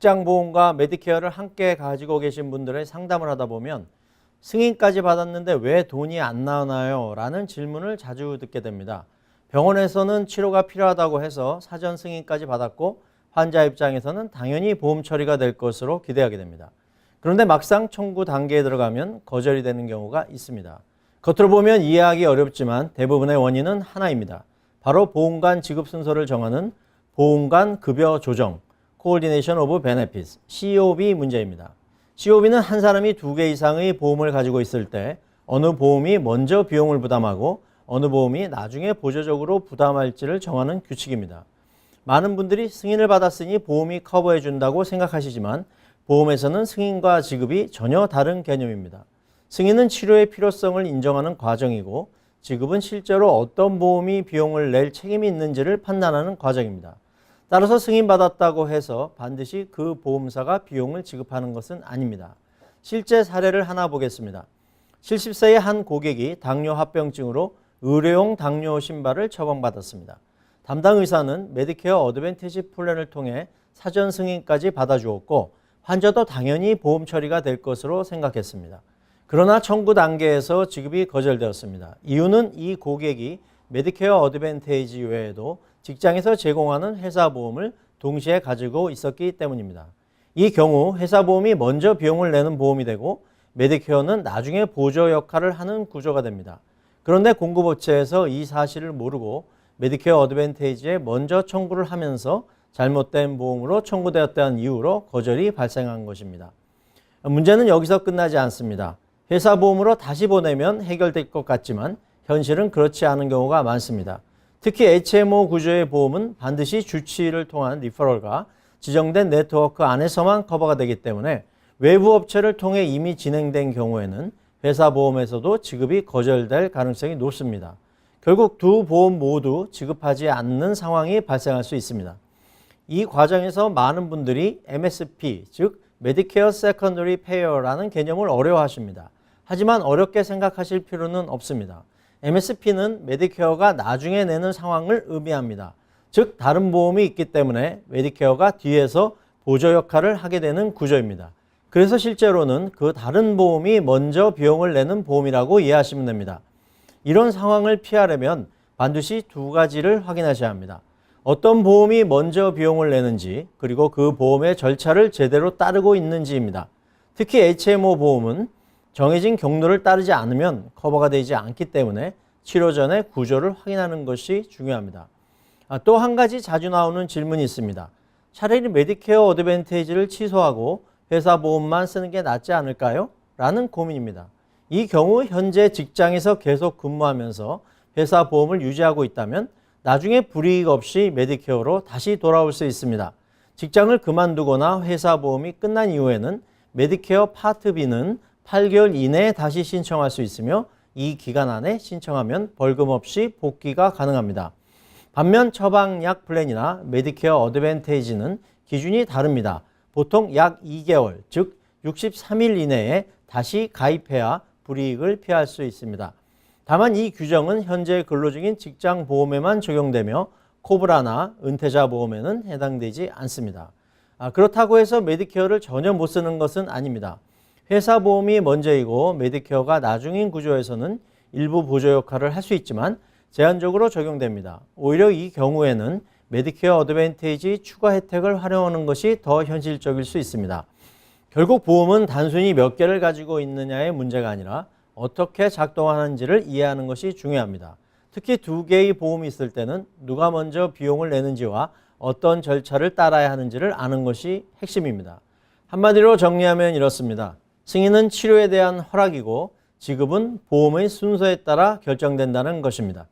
직장보험과 메디케어를 함께 가지고 계신 분들의 상담을 하다 보면 승인까지 받았는데 왜 돈이 안 나오나요? 라는 질문을 자주 듣게 됩니다. 병원에서는 치료가 필요하다고 해서 사전 승인까지 받았고 환자 입장에서는 당연히 보험 처리가 될 것으로 기대하게 됩니다. 그런데 막상 청구 단계에 들어가면 거절이 되는 경우가 있습니다. 겉으로 보면 이해하기 어렵지만 대부분의 원인은 하나입니다. 바로 보험관 지급 순서를 정하는 보험관 급여 조정, Coordination of Benefits, COB 문제입니다. COB는 한 사람이 2개 이상의 보험을 가지고 있을 때 어느 보험이 먼저 비용을 부담하고 어느 보험이 나중에 보조적으로 부담할지를 정하는 규칙입니다. 많은 분들이 승인을 받았으니 보험이 커버해 준다고 생각하시지만 보험에서는 승인과 지급이 전혀 다른 개념입니다. 승인은 치료의 필요성을 인정하는 과정이고 지급은 실제로 어떤 보험이 비용을 낼 책임이 있는지를 판단하는 과정입니다. 따라서 승인받았다고 해서 반드시 그 보험사가 비용을 지급하는 것은 아닙니다. 실제 사례를 하나 보겠습니다. 70세의 한 고객이 당뇨 합병증으로 의료용 당뇨 신발을 처방받았습니다. 담당 의사는 메디케어 어드밴티지 플랜을 통해 사전 승인까지 받아주었고 환자도 당연히 보험 처리가 될 것으로 생각했습니다. 그러나 청구 단계에서 지급이 거절되었습니다. 이유는 이 고객이 메디케어 어드밴티지 외에도 직장에서 제공하는 회사 보험을 동시에 가지고 있었기 때문입니다. 이 경우 회사 보험이 먼저 비용을 내는 보험이 되고 메디케어는 나중에 보조 역할을 하는 구조가 됩니다. 그런데 공급업체에서 이 사실을 모르고 메디케어 어드밴티지에 먼저 청구를 하면서 잘못된 보험으로 청구되었다는 이유로 거절이 발생한 것입니다. 문제는 여기서 끝나지 않습니다. 회사 보험으로 다시 보내면 해결될 것 같지만 현실은 그렇지 않은 경우가 많습니다. 특히 HMO 구조의 보험은 반드시 주치의를 통한 리퍼럴과 지정된 네트워크 안에서만 커버가 되기 때문에 외부 업체를 통해 이미 진행된 경우에는 회사 보험에서도 지급이 거절될 가능성이 높습니다. 결국 두 보험 모두 지급하지 않는 상황이 발생할 수 있습니다. 이 과정에서 많은 분들이 MSP, 즉 Medicare Secondary Payer라는 개념을 어려워하십니다. 하지만 어렵게 생각하실 필요는 없습니다. MSP는 메디케어가 나중에 내는 상황을 의미합니다. 즉 다른 보험이 있기 때문에 메디케어가 뒤에서 보조 역할을 하게 되는 구조입니다. 그래서 실제로는 그 다른 보험이 먼저 비용을 내는 보험이라고 이해하시면 됩니다. 이런 상황을 피하려면 반드시 두 가지를 확인하셔야 합니다. 어떤 보험이 먼저 비용을 내는지 그리고 그 보험의 절차를 제대로 따르고 있는지입니다. 특히 HMO 보험은 정해진 경로를 따르지 않으면 커버가 되지 않기 때문에 치료 전에 구조를 확인하는 것이 중요합니다. 또 한 가지 자주 나오는 질문이 있습니다. 차라리 메디케어 어드밴티지를 취소하고 회사 보험만 쓰는 게 낫지 않을까요? 라는 고민입니다. 이 경우 현재 직장에서 계속 근무하면서 회사 보험을 유지하고 있다면 나중에 불이익 없이 메디케어로 다시 돌아올 수 있습니다. 직장을 그만두거나 회사 보험이 끝난 이후에는 메디케어 파트 B는 8개월 이내에 다시 신청할 수 있으며 이 기간 안에 신청하면 벌금 없이 복귀가 가능합니다. 반면 처방약 플랜이나 메디케어 어드밴티지는 기준이 다릅니다. 보통 약 2개월, 즉 63일 이내에 다시 가입해야 불이익을 피할 수 있습니다. 다만 이 규정은 현재 근로 중인 직장 보험에만 적용되며 코브라나 은퇴자 보험에는 해당되지 않습니다. 그렇다고 해서 메디케어를 전혀 못 쓰는 것은 아닙니다. 회사 보험이 먼저이고 메디케어가 나중인 구조에서는 일부 보조 역할을 할 수 있지만 제한적으로 적용됩니다. 오히려 이 경우에는 메디케어 어드밴티지 추가 혜택을 활용하는 것이 더 현실적일 수 있습니다. 결국 보험은 단순히 몇 개를 가지고 있느냐의 문제가 아니라 어떻게 작동하는지를 이해하는 것이 중요합니다. 특히 2개의 보험이 있을 때는 누가 먼저 비용을 내는지와 어떤 절차를 따라야 하는지를 아는 것이 핵심입니다. 한마디로 정리하면 이렇습니다. 승인은 치료에 대한 허락이고 지급은 보험의 순서에 따라 결정된다는 것입니다.